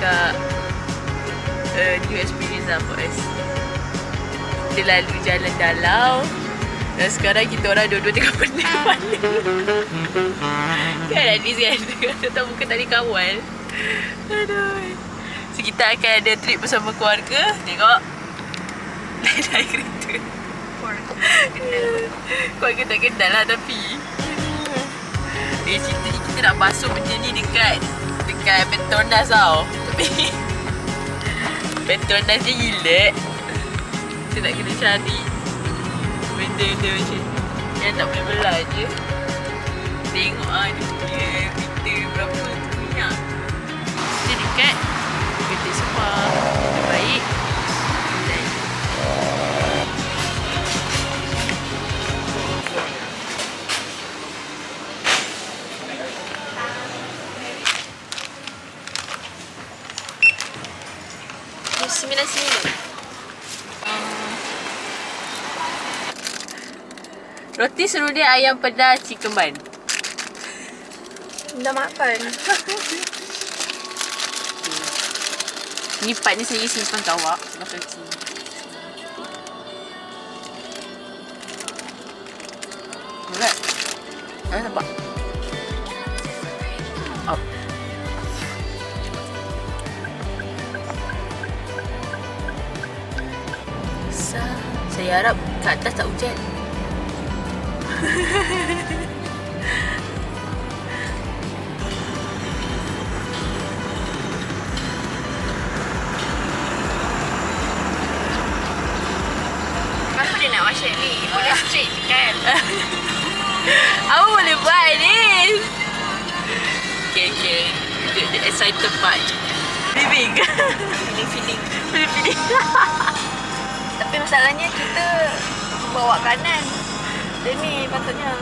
agak new experience lah for us. Kita lalu jalan dalau dan sekarang kita orang dua-dua tengah pening kepala. Kan Anis kan? Tak muka tadi kawal. Aduh. So kita akan ada trip bersama keluarga. Tengok. Naik kereta. Keluarga tak kenal lah tapi. Cerita ni kita nak basuh benda ni dekat Petronas tau. Tapi Petronas dia gila. Kita nak kena cari benda-benda macam yang tak boleh belah je. Tengok lah dia punya meter berapa minyak. Dia dekat kereta Sepang. Dia baik. Roti suruh dia ayam pedas chicken bun. Dah makan. Ni part ni saya simpan kat awak sebab kecil. Alright. Nampak? Up. Saya harap kat atas tak hujan. Kenapa dia nak wash ni? Boleh straight kan? Apa boleh buat ni? Okay. The excited part. Living. Feeling. Tapi masalahnya kita bawa kanan. Dia ni patutnya.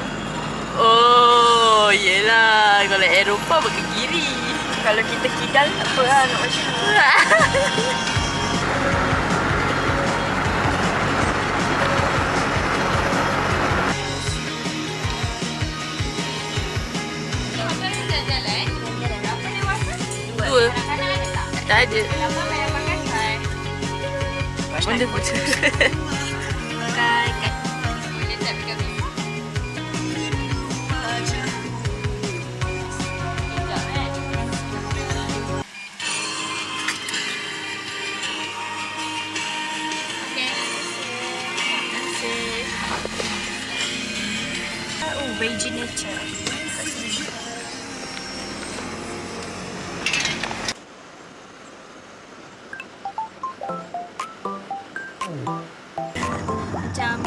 Oh, yelah. Kalau Eropah pakai kiri. Kalau kita kidal tak apa lah nak wash. Dua. Tak ada. Benda pun Makan kat. Boleh tak pegang ni? Veggie nature.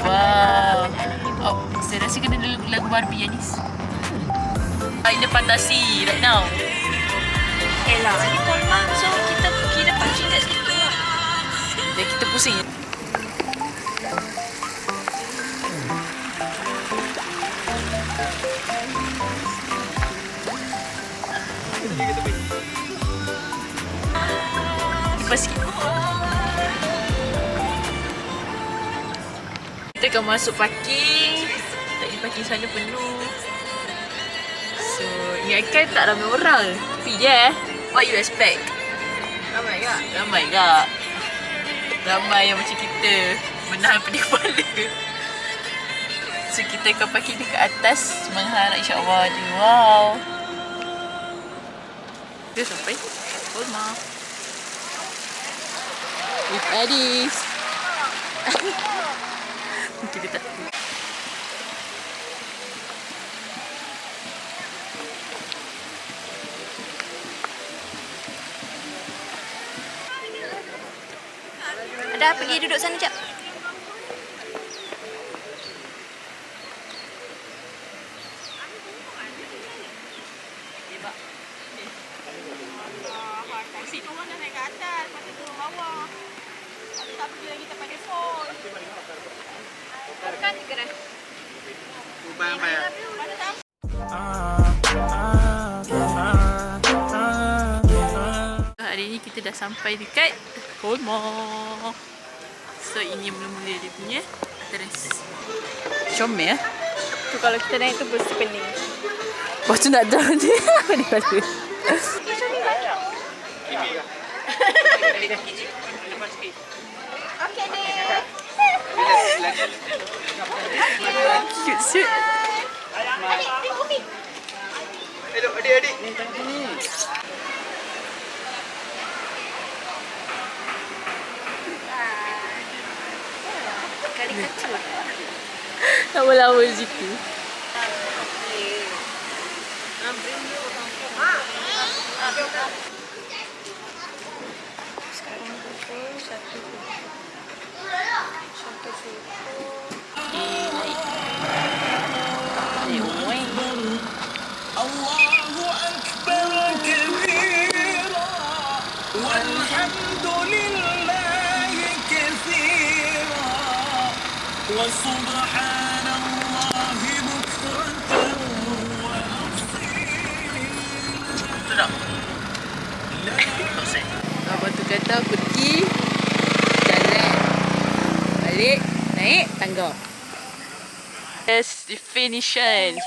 wow. Oh, saya rasa kena lagu Barbie Anis. In the fantasi right now. Elah, ni kolma. So kita kira pancing kat situ. Dan kita pusing. Lepas sikit. Kita akan masuk parking. Tadi parking sana penuh. So, ingatkan tak ramai orang. Tapi je what you expect? Ramai tak? Ramai tak? Ramai yang macam kita menahan pedih kepala. So, kita akan parking dekat atas. Mengharap insyaAllah dia. Wow. Kita sampai rumah. With Addis. Mungkin dia tak tahu. Ada, pergi duduk sana jap. Situ orang dah naik ke atas, lepas tu turun bawah. Tapi tak pergi lagi tempat dia phone. Kan gerak. Ubang bayar. Mana tak? Hari ni kita dah sampai dekat Kolma. So ini mula-mula dia punya terus. Comel. Tu kalau kita naik tu mesti pening. Lepas tu nak down dia. Apa dia kata? Macam ni banyak. Adik kaki je. Depan sikit. Okay, deh. Cute suit. Adik, tengok Umi. Adik. Ni tengok sini. Karikatur. Lama-lama di situ. Sekarang pukul 1 suku. Okay, naik. Naik umum. الله أكبر كبيرا والحمد لله كثيرا وسبحان الله بكرة وأصيلا. Abang tu kata pergi jalan balik naik tangga. Yes, definition.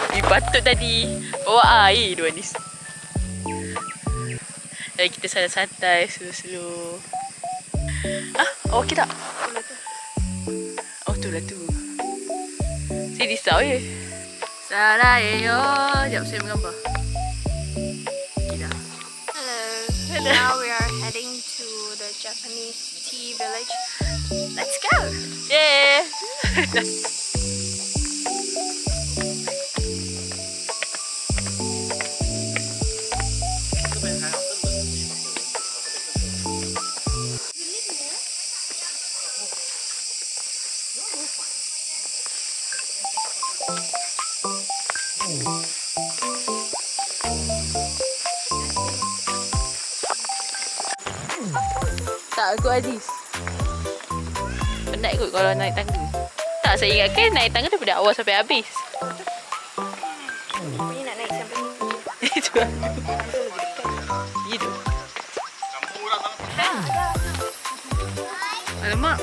Ni patut tadi bawa air dua ni. Jadi kita santai-santai, slow-slow. Oh, okey tak? Oh, tu lah tu. Saya risau je. Salah yo. Sekejap saya menggambar. Hello. Now we are heading to the Japanese tea village. Let's go. Yeah. Tak, aku Aziz. Penat kot kalau naik tangga. Tak, saya ingatkan naik tangga daripada awal sampai habis. Ni nak naik sampai ni. Itu lah. Itu. Kampung orang sangat. Alamak.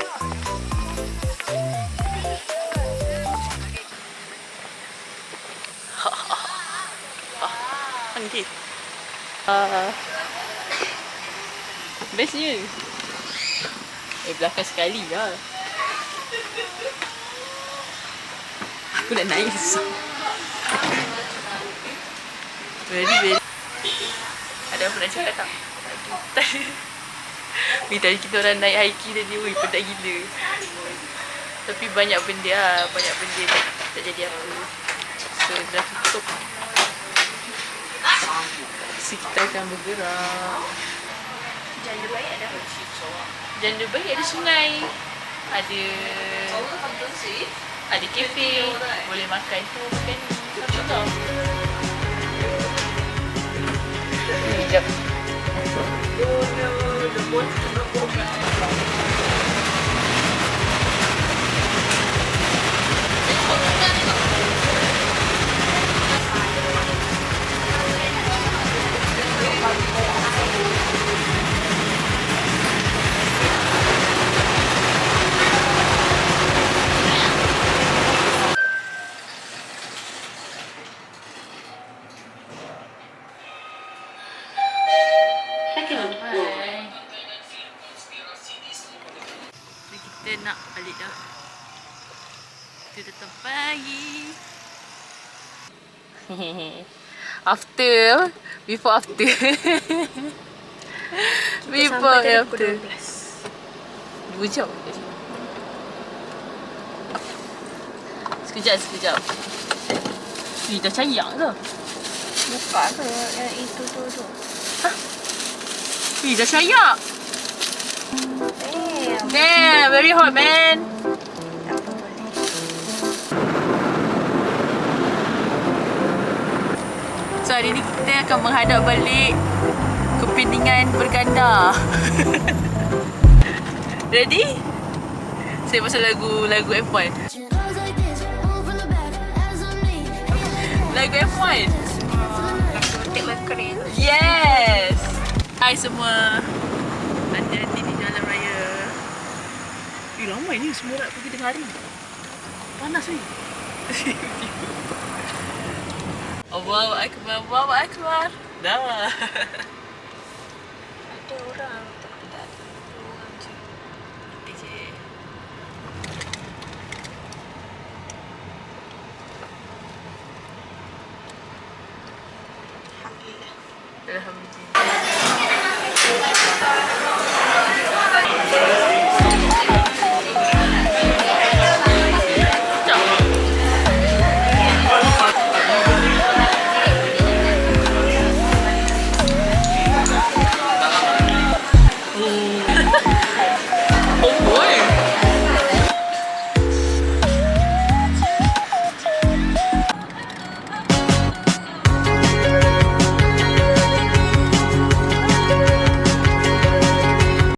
Panggil. Bestnya. Belakang sekali lah. Aku nak naik susah. Very. Ada apa nak cakap tak? Tak. Tadi kita orang naik hiking tadi. Ui, penat gila. Tapi banyak benda lah. Banyak benda tak jadi apa. So, dah tutup. So, kita akan bergerak. Jalan terbaik ada apa? Jalan terbaik ada sungai. Ada kafe. Boleh makan tu, makan ni. Apa tau? Sekejap. Kita nak balik dah. Kita datang pagi. After, before after. Before Sampai after. pukul 12. 2 jam. Sekejap. Ih, dah cayak ke? Buka ke yang itu tu. Ih, dah cayak. Damn, very hot man. So hari ni kita akan menghadap balik Kepiningan berganda. Ready? Saya pasal lagu F1. Lagu F1. Yes. Hai semua. Hati-hati di jalan raya. Ramai ni semua nak pergi tengah hari. Panas ni. Allahu Akbar, Allahu Akbar. Dah.